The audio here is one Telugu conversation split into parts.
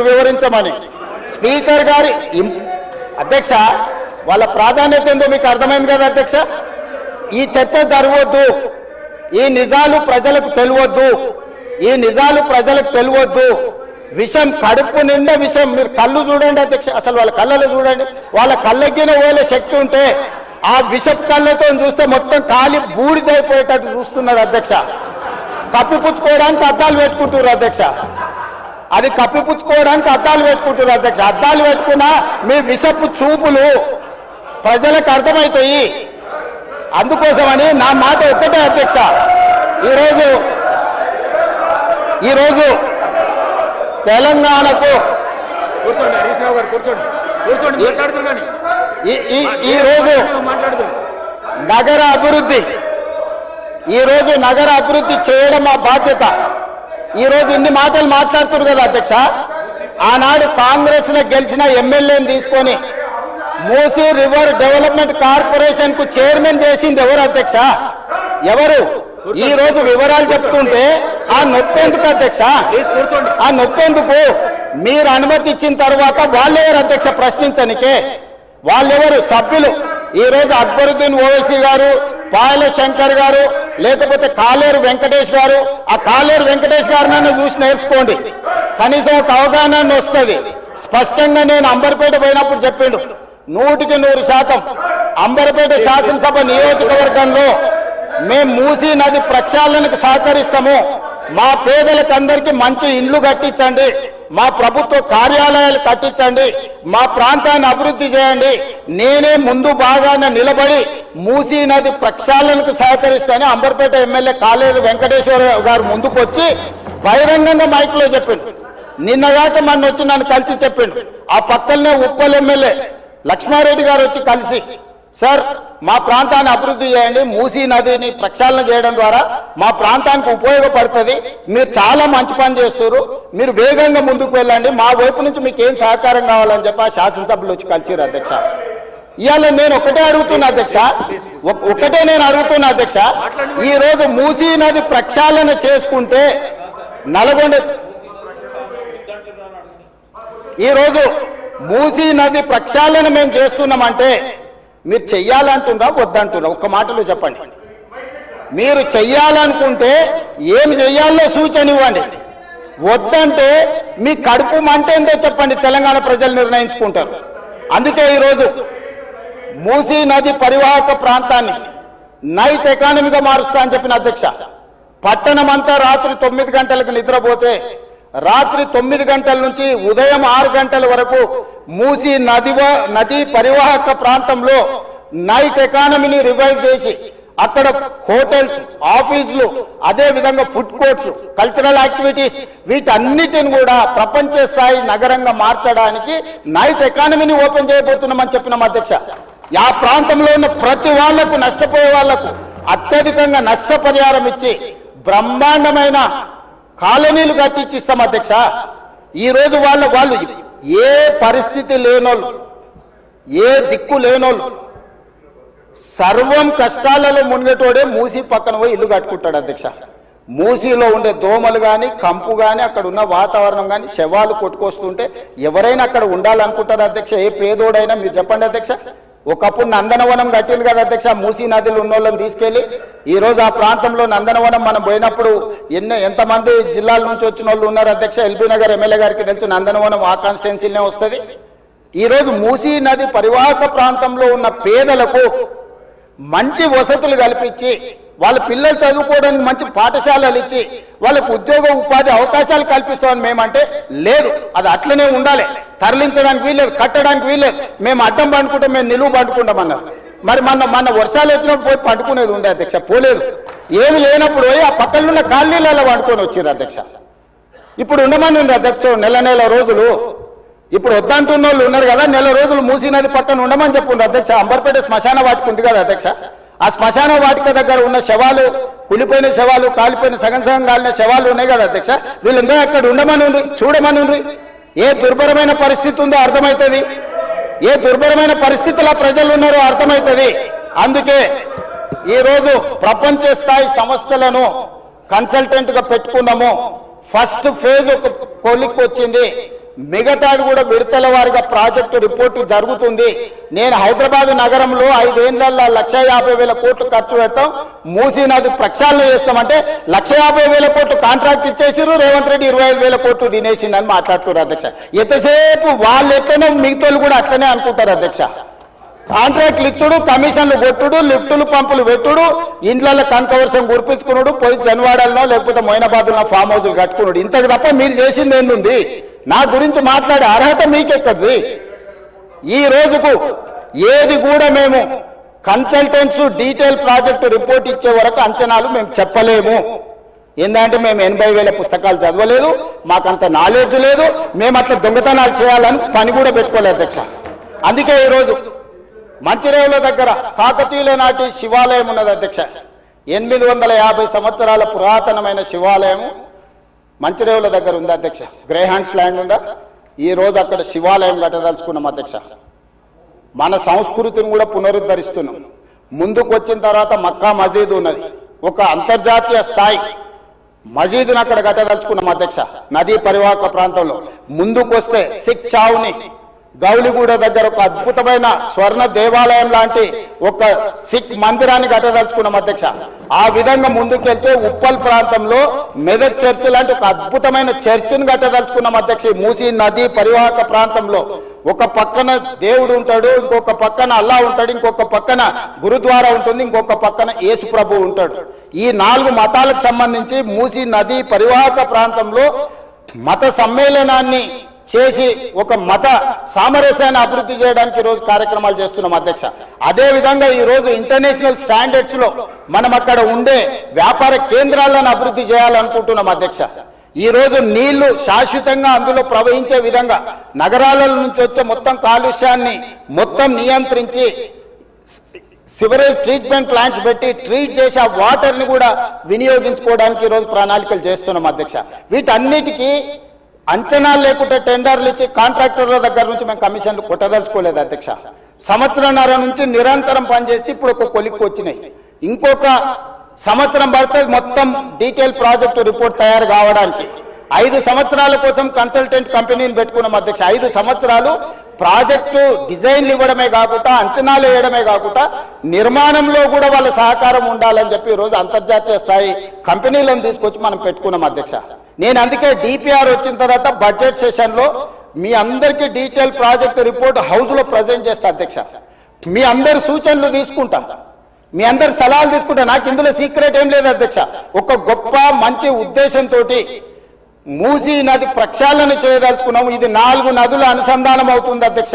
వివరించమని స్పీకర్ గారి అధ్యక్ష వాళ్ళ ప్రాధాన్యత ఏందో మీకు అర్థమైంది కదా అధ్యక్ష. ఈ చర్చ జరగవద్దు, ఈ నిజాలు ప్రజలకు తెలియవద్దు, ఈ నిజాలు ప్రజలకు తెలియవద్దు. విషం కడుపు నిండా విషం. మీరు కళ్ళు చూడండి అధ్యక్ష, అసలు వాళ్ళ కళ్ళలో చూడండి. వాళ్ళ కళ్ళెగ్గిన పోలే శక్తి ఉంటే ఆ విషపు కళ్ళతో చూస్తే మొత్తం కాలి బూడిదైపోయేటట్టు చూస్తున్నారు అధ్యక్ష. కప్పిపుచ్చుకోవడానికి అద్దాలు పెట్టుకుంటున్నారు అధ్యక్ష. అది కప్పిపుచ్చుకోవడానికి అద్దాలు పెట్టుకుంటున్నారు అధ్యక్ష. అద్దాలు పెట్టుకున్నా మీ విషపు చూపులు ప్రజలకు అర్థమవుతాయి. అందుకోసమని నా మాట ఒక్కటే అధ్యక్ష, ఈరోజు తెలంగాణకు ఈరోజు నగర అభివృద్ధి చేయడం మా బాధ్యత. ఈరోజు ఇన్ని మాటలు మాట్లాడుతున్నారు కదా అధ్యక్ష. ఆనాడు కాంగ్రెస్ లో గెలిచిన ఎమ్మెల్యేని తీసుకొని మూసీ రివర్ డెవలప్మెంట్ కార్పొరేషన్ కు చైర్మన్ చేసింది ఎవరు అధ్యక్ష? ఎవరు? ఈ రోజు వివరాలు చెప్తుంటే ఆ నొప్పెందుకు అధ్యక్ష? ఆ నొప్పెందుకు? మీరు అనుమతి ఇచ్చిన తర్వాత వాళ్ళెవరు అధ్యక్ష ప్రశ్నించనికే? వాళ్ళెవరు సభ్యులు? ఈ రోజు అక్బరుద్దీన్ ఓవైసీ గారు, పాయల శంకర్ గారు, లేకపోతే కాలేరు వెంకటేష్ గారు. ఆ కాలేరు వెంకటేష్ గారినైనా చూసి నేర్చుకోండి, కనీసం ఒక అవగాహన వస్తుంది. స్పష్టంగా నేను అంబర్పేట పోయినప్పుడు చెప్పిండు, 100% అంబర్పేట శాసనసభ నియోజకవర్గంలో మేము మూసీ నది ప్రక్షాళనకు సహకరిస్తాము. మా పేదలకందరికీ మంచి ఇండ్లు కట్టించండి, మా ప్రభుత్వ కార్యాలయాలు కట్టించండి, మా ప్రాంతాన్ని అభివృద్ధి చేయండి. నేనే ముందు బాగానే నిలబడి మూసీ నది ప్రక్షాళనకు సహకరిస్తానని అంబర్పేట ఎమ్మెల్యే కాలేరు వెంకటేశ్వర గారు ముందుకు వచ్చి బహిరంగంగా మైక్లో చెప్పిండు. నిన్నగాక మొన్న వచ్చి నన్ను కలిసి చెప్పిండు. ఆ పక్కనే ఉప్పల్ ఎమ్మెల్యే లక్ష్మారెడ్డి గారు వచ్చి కలిసి, సార్ మా ప్రాంతాన్ని అభివృద్ధి చేయండి, మూసీ నదిని ప్రక్షాళన చేయడం ద్వారా మా ప్రాంతానికి ఉపయోగపడుతుంది, మీరు చాలా మంచి పని చేస్తారు, మీరు వేగంగా ముందుకు వెళ్ళండి, మా వైపు నుంచి మీకు ఏం సహకారం కావాలని చెప్పి ఆ శాసనసభ్యులు వచ్చి కలిసిరు అధ్యక్ష. ఇవాళ నేను ఒకటే అడుగుతున్నా అధ్యక్ష, ఈ రోజు మూసీ నది ప్రక్షాళన చేసుకుంటే నల్గొండ, ఈరోజు మూసీ నది ప్రక్షాళన మేము చేస్తున్నామంటే మీరు చెయ్యాలంటున్నా వద్దంటున్నా? ఒక్క మాటలో చెప్పండి. మీరు చెయ్యాలనుకుంటే ఏమి చెయ్యాలో సూచన ఇవ్వండి, వద్దంటే మీ కడుపు మంట ఏందో చెప్పండి, తెలంగాణ ప్రజలు నిర్ణయించుకుంటారు. అందుకే ఈరోజు మూసీ నది పరివాహక ప్రాంతాన్ని నైట్ ఎకానమీగా మారుస్తా అని చెప్పిన అధ్యక్ష. పట్టణం అంతా రాత్రి 9 గంటలకు నిద్రపోతే రాత్రి 9 గంటల నుంచి ఉదయం 6 గంటల వరకు మూసీ నది పరివాహక ప్రాంతంలో నైట్ ఎకానమీని రివైవ్ చేసి అక్కడ హోటల్స్, ఆఫీసులు, అదే విధంగా ఫుడ్ కోర్ట్స్, కల్చరల్ యాక్టివిటీస్ వీటన్నిటిని కూడా ప్రపంచ స్థాయి నగరంగా మార్చడానికి నైట్ ఎకానమీని ఓపెన్ చేయబోతున్నామని చెప్పినాం అధ్యక్ష. ఆ ప్రాంతంలో ఉన్న ప్రతి వాళ్లకు, నష్టపోయే వాళ్లకు అత్యధికంగా నష్టపరిహారం ఇచ్చి బ్రహ్మాండమైన కాలనీలు కట్టించిస్తాం అధ్యక్ష. ఈరోజు వాళ్ళు ఏ పరిస్థితి లేనోళ్ళు, ఏ దిక్కు లేనోళ్ళు, సర్వం కష్టాలలో మునిగేటోడే మూసీ పక్కన పోయి ఇల్లు కట్టుకుంటాడు అధ్యక్ష. మూసీలో ఉండే దోమలు కానీ, కంపు కానీ, అక్కడ ఉన్న వాతావరణం కానీ, శవాలు కొట్టుకొస్తుంటే ఎవరైనా అక్కడ ఉండాలనుకుంటారు అధ్యక్ష? ఏ పేదోడైనా మీరు చెప్పండి అధ్యక్ష. ఒకప్పుడు నందనవనం కట్టింది కదా అధ్యక్ష, మూసీ నదిలో ఉన్న వాళ్ళని తీసుకెళ్లి. ఈ రోజు ఆ ప్రాంతంలో నందనవనం మనం పోయినప్పుడు ఎంతమంది జిల్లాల నుంచి వచ్చిన వాళ్ళు ఉన్నారు అధ్యక్ష? ఎల్బీ నగర్ ఎమ్మెల్యే గారికి తెలుసు, నందనవనం ఆ కాన్స్టిట్యున్సీనే వస్తుంది. ఈరోజు మూసీ నది పరివాహక ప్రాంతంలో ఉన్న పేదలకు మంచి వసతులు కల్పించి, వాళ్ళ పిల్లలు చదువుకోవడానికి మంచి పాఠశాలలు ఇచ్చి, వాళ్ళకు ఉద్యోగ ఉపాధి అవకాశాలు కల్పిస్తామని మేమంటే లేదు, అది అట్లనే ఉండాలి, తరలించడానికి వీల్లేదు, కట్టడానికి వీల్లేదు, మేము అడ్డం పండుకుంటాం, మేము నిలువు పండుకుంటామన్నారు. మరి మన వర్షాలు వచ్చినప్పుడు పోయి పండుకునేది ఉండే అధ్యక్ష, పోలేదు. ఏమి లేనప్పుడు పోయి ఆ పక్కనున్న కాలనీలలో పండుకొని వచ్చారు అధ్యక్ష. ఇప్పుడు ఉండమని ఉంది అధ్యక్ష నెల రోజులు. ఇప్పుడు వద్దంటున్న వాళ్ళు ఉన్నారు కదా, నెల రోజులు మూసీ నది పక్కన ఉండమని చెప్పుండ్రు అధ్యక్ష. అంబర్పేట శ్మశాన వాటిక ఉంది కదా అధ్యక్ష, ఆ శ్మశాన వాటిక దగ్గర ఉన్న శవాలు, కులిపోయిన శవాలు, కాలిపోయిన సగం కాలిన శవాలు ఉన్నాయి కదా అధ్యక్ష, వీళ్ళందరూ అక్కడ ఉండమని ఉంది, చూడమని ఉంది. ఏ దుర్భరమైన పరిస్థితి ఉందో అర్థమవుతుంది, ఏ దుర్భరమైన పరిస్థితుల్లో ప్రజలు ఉన్నారో అర్థమవుతుంది. అందుకే ఈరోజు ప్రపంచ స్థాయి సంస్థలను కన్సల్టెంట్గా పెట్టుకున్నాము. ఫస్ట్ ఫేజ్ ఒక కొలిక్కి వచ్చింది, మిగతాది కూడా విడతల వారిగా ప్రాజెక్టు రిపోర్టు జరుగుతుంది. నేను హైదరాబాద్ నగరంలో 5 ఏళ్లలో 1,50,000 కోట్లు ఖర్చు పెడతాం, మూసీ నది ప్రక్షాళన చేస్తామంటే 1,50,000 కోట్లు కాంట్రాక్ట్ ఇచ్చేసిరు, రేవంత్ రెడ్డి 25,000 కోట్లు తినేసిండని మాట్లాడుతున్నారు అధ్యక్ష. ఎంతసేపు వాళ్ళు ఎట్లనో మిగతాలు కూడా అట్లనే అనుకుంటారు అధ్యక్ష. కాంట్రాక్ట్లు ఇచ్చుడు, కమిషన్లు కొట్టుడు, లిఫ్టులు పంపులు పెట్టుడు, ఇండ్ల కనకవర్షం కురిపించుకున్నాడు, పోయి జన్వాడల్లో లేకపోతే మొయినాబాద్లో ఫామ్ హౌస్లు కట్టుకున్నాడు. ఇంతకు తప్ప మీరు చేసింది ఏంది? నా గురించి మాట్లాడే అర్హత మీకెక్కది? ఈ రోజుకు ఏది కూడా మేము కన్సల్టెంట్స్ డీటెయిల్ ప్రాజెక్టు రిపోర్ట్ ఇచ్చే వరకు అంచనాలు మేము చెప్పలేము. ఏంటంటే మేము 80,000 పుస్తకాలు చదవలేదు, మాకంత నాలెడ్జ్ లేదు, మేము అట్లా దొంగతనాలు చేయాలని పని కూడా పెట్టుకోలేదు అధ్యక్ష. అందుకే ఈరోజు మంచిరేవుల దగ్గర కాకతీయుల నాటి శివాలయం ఉన్నది అధ్యక్ష. 850 సంవత్సరాల పురాతనమైన శివాలయం మంచిరేవుల దగ్గర ఉంది అధ్యక్ష. గ్రేహాండ్స్ ల్యాండ్ ఉందా? ఈ రోజు అక్కడ శివాలయం కట్టదలుచుకున్నాం అధ్యక్ష. మన సంస్కృతిని కూడా పునరుద్ధరిస్తున్నాం. ముందుకు వచ్చిన తర్వాత మక్కా మసీదు ఉన్నది, ఒక అంతర్జాతీయ స్థాయి మసీదును అక్కడ కట్టదలుచుకున్నాం అధ్యక్ష. నదీ పరివాహక ప్రాంతంలో ముందుకు వస్తే సిక్ చావుని గౌలిగూడ దగ్గర ఒక అద్భుతమైన స్వర్ణ దేవాలయం లాంటి ఒక సిక్ మందిరాన్ని కట్టదలుచుకున్నాం అధ్యక్ష. ఆ విధంగా ముందుకెళ్తే ఉప్పల్ ప్రాంతంలో మెదక్ చర్చ్ లాంటి ఒక అద్భుతమైన చర్చిని కట్టదలుచుకున్నాం అధ్యక్ష. మూసీ నది పరివాహక ప్రాంతంలో ఒక పక్కన దేవుడు ఉంటాడు, ఇంకొక పక్కన అల్లా ఉంటాడు, ఇంకొక పక్కన గురుద్వారా ఉంటుంది, ఇంకొక పక్కన యేసు ప్రభు ఉంటాడు. ఈ 4 మతాలకు సంబంధించి మూసీ నది పరివాహక ప్రాంతంలో మత సమ్మేళనాన్ని చేసి ఒక మత సామరస్యాన్ని అభివృద్ధి చేయడానికి ఈరోజు కార్యక్రమాలు చేస్తున్నాం అధ్యక్ష. అదేవిధంగా ఈరోజు ఇంటర్నేషనల్ స్టాండర్డ్స్ లో మనం అక్కడ ఉండే వ్యాపార కేంద్రాలను అభివృద్ధి చేయాలనుకుంటున్నాం అధ్యక్ష. ఈ రోజు నీళ్లు శాశ్వతంగా అందులో ప్రవహించే విధంగా నగరాల నుంచి వచ్చే మొత్తం కాలుష్యాన్ని మొత్తం నియంత్రించి సివరేజ్ ట్రీట్మెంట్ ప్లాంట్స్ పెట్టి ట్రీట్ చేసి ఆ వాటర్ ని కూడా వినియోగించుకోవడానికి ఈరోజు ప్రణాళికలు చేస్తున్నాం అధ్యక్ష. వీటన్నిటికీ అంచనాలు లేకుండా టెండర్లు ఇచ్చి కాంట్రాక్టర్ల దగ్గర నుంచి మేము కమిషన్లు కొట్టదలుచుకోలేదు అధ్యక్ష. సంవత్సరంన్నర నుంచి నిరంతరం పనిచేస్తే ఇప్పుడు ఒక కొలిక్కి వచ్చినాయి. ఇంకొక సంవత్సరం పడుతుంది మొత్తం డీటెయిల్ ప్రాజెక్టు రిపోర్ట్ తయారు కావడానికి. 5 సంవత్సరాల కోసం కన్సల్టెంట్ కంపెనీని పెట్టుకున్నాం అధ్యక్ష. 5 సంవత్సరాలు ప్రాజెక్టు డిజైన్లు ఇవ్వడమే కాకుండా అంచనాలు వేయడమే కాకుండా నిర్మాణంలో కూడా వాళ్ళ సహకారం ఉండాలని చెప్పి ఈరోజు అంతర్జాతీయ స్థాయి కంపెనీలను తీసుకొచ్చి మనం పెట్టుకున్నాం అధ్యక్ష. నేను అందుకే డిపిఆర్ వచ్చిన తర్వాత బడ్జెట్ సెషన్ లో మీ అందరికీ డీటెయిల్ ప్రాజెక్టు రిపోర్ట్ హౌస్ లో ప్రజెంట్ చేస్తా అధ్యక్ష. మీ అందరి సూచనలు తీసుకుంటాం, మీ అందరి సలహాలు తీసుకుంటా. నాకు ఇందులో సీక్రెట్ ఏం లేదు అధ్యక్ష. ఒక గొప్ప మంచి ఉద్దేశంతో మూసీ నది ప్రక్షాళన చేయదలుచుకున్నాము. ఇది 4 నదుల అనుసంధానం అవుతుంది అధ్యక్ష.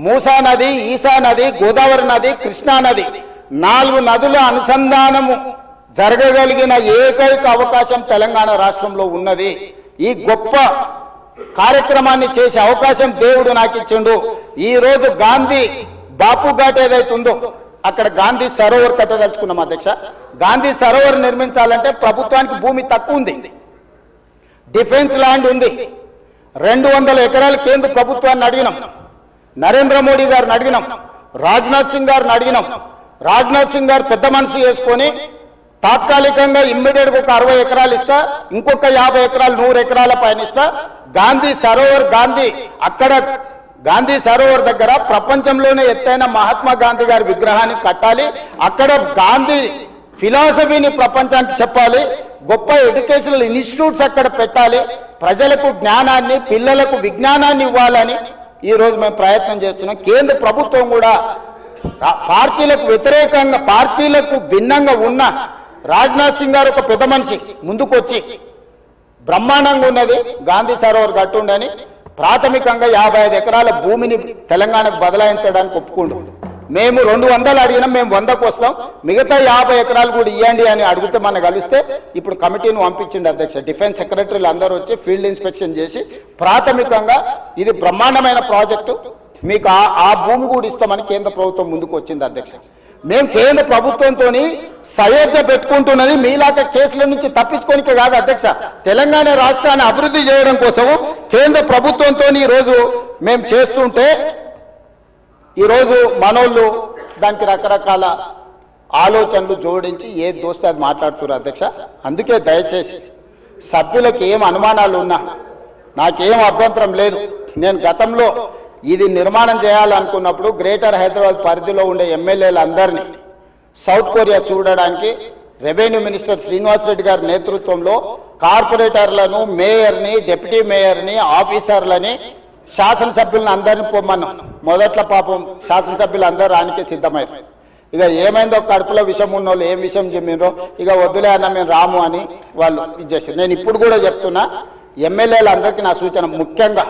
మూసా నది, ఈసా నది, గోదావరి నది, కృష్ణా నది, 4 నదుల అనుసంధానము జరగగలిగిన ఏకైక అవకాశం తెలంగాణ రాష్ట్రంలో ఉన్నది. ఈ గొప్ప కార్యక్రమాన్ని చేసే అవకాశం దేవుడు నాకు ఇచ్చిండు. ఈ రోజు గాంధీ బాపు ఘాట్ ఏదైతుందో అక్కడ గాంధీ సరోవర్ కట్టదలుచుకున్నాం అధ్యక్ష. గాంధీ సరోవర్ నిర్మించాలంటే ప్రభుత్వానికి భూమి తక్కువ ఉంది, డిఫెన్స్ ల్యాండ్ ఉంది. 200 ఎకరాలు కేంద్ర ప్రభుత్వాన్ని అడిగినాం, నరేంద్ర మోడీ గారిని అడిగినాం, రాజ్నాథ్ సింగ్ గారిని అడిగినాం. రాజ్నాథ్ సింగ్ గారు పెద్ద మనసు చేసుకొని తాత్కాలికంగా ఇమ్మీడియట్ గా ఒక 60 ఎకరాలు ఇస్తా, ఇంకొక 50 ఎకరాలు 100 ఎకరాల పైన ఇస్తా. గాంధీ సరోవర్ అక్కడ గాంధీ సరోవర్ దగ్గర ప్రపంచంలోనే ఎత్తైన మహాత్మా గాంధీ గారి విగ్రహాన్ని కట్టాలి. అక్కడ గాంధీ ఫిలాసఫీని ప్రపంచానికి చెప్పాలి. గొప్ప ఎడ్యుకేషనల్ ఇన్స్టిట్యూట్స్ అక్కడ పెట్టాలి. ప్రజలకు జ్ఞానాన్ని, పిల్లలకు విజ్ఞానాన్ని ఇవ్వాలని ఈ రోజు మేము ప్రయత్నం చేస్తున్నాం. కేంద్ర ప్రభుత్వం కూడా పార్టీలకు వ్యతిరేకంగా, పార్టీలకు భిన్నంగా ఉన్న రాజ్నాథ్ సింగ్ గారు ఒక పెద్ద మనిషి ముందుకొచ్చి బ్రహ్మాండంగా ఉన్నది గాంధీ సరోవర్ కట్టుండని ప్రాథమికంగా 55 ఎకరాల భూమిని తెలంగాణకు బదలాయించడానికి ఒప్పుకుండు. మేము 200 అడిగినాం, మేము 100కు వస్తాం, మిగతా 50 ఎకరాలు కూడా ఇవ్వండి అని అడిగితే మన కలిస్తే ఇప్పుడు కమిటీని పంపించింది అధ్యక్ష. డిఫెన్స్ సెక్రటరీలు అందరూ వచ్చి ఫీల్డ్ ఇన్స్పెక్షన్ చేసి ప్రాథమికంగా ఇది బ్రహ్మాండమైన ప్రాజెక్టు, మీకు ఆ భూమి కూడా ఇస్తామని కేంద్ర ప్రభుత్వం ముందుకు వచ్చింది అధ్యక్ష. మేము కేంద్ర ప్రభుత్వంతో సయోధ్య పెట్టుకుంటున్నది మీలాగా కేసుల నుంచి తప్పించుకోనికే కాదు అధ్యక్ష, తెలంగాణ రాష్ట్రాన్ని అభివృద్ధి చేయడం కోసం కేంద్ర ప్రభుత్వంతో ఈరోజు మేము చేస్తుంటే ఈరోజు మనోళ్ళు దానికి రకరకాల ఆలోచనలు జోడించి ఏ దోస్తే అది మాట్లాడుతున్నారు అధ్యక్ష. అందుకే దయచేసి సభ్యులకు ఏం అనుమానాలు ఉన్నా నాకేం అభ్యంతరం లేదు. నేను గతంలో ఇది నిర్మాణం చేయాలనుకున్నప్పుడు గ్రేటర్ హైదరాబాద్ పరిధిలో ఉండే ఎమ్మెల్యేలందరినీ సౌత్ కొరియా చూడడానికి రెవెన్యూ మినిస్టర్ శ్రీనివాస్ రెడ్డి గారి నేతృత్వంలో కార్పొరేటర్లను, మేయర్ని, డిప్యూటీ మేయర్ని, ఆఫీసర్లని, శాసనసభ్యులను అందరినీ పొమ్మన్నాం. మొదట్లో పాపం శాసనసభ్యులు అందరూ రానికే సిద్ధమయ్యారు. ఇక ఏమైందో కడుపులో విషయం ఉన్నోళ్ళు ఏం విషయం చెప్పినరో ఇక వద్దులే అన్న మేము రాము అని వాళ్ళు ఇది చేశారు. నేను ఇప్పుడు కూడా చెప్తున్నా, ఎమ్మెల్యేలందరికీ నా సూచన, ముఖ్యంగా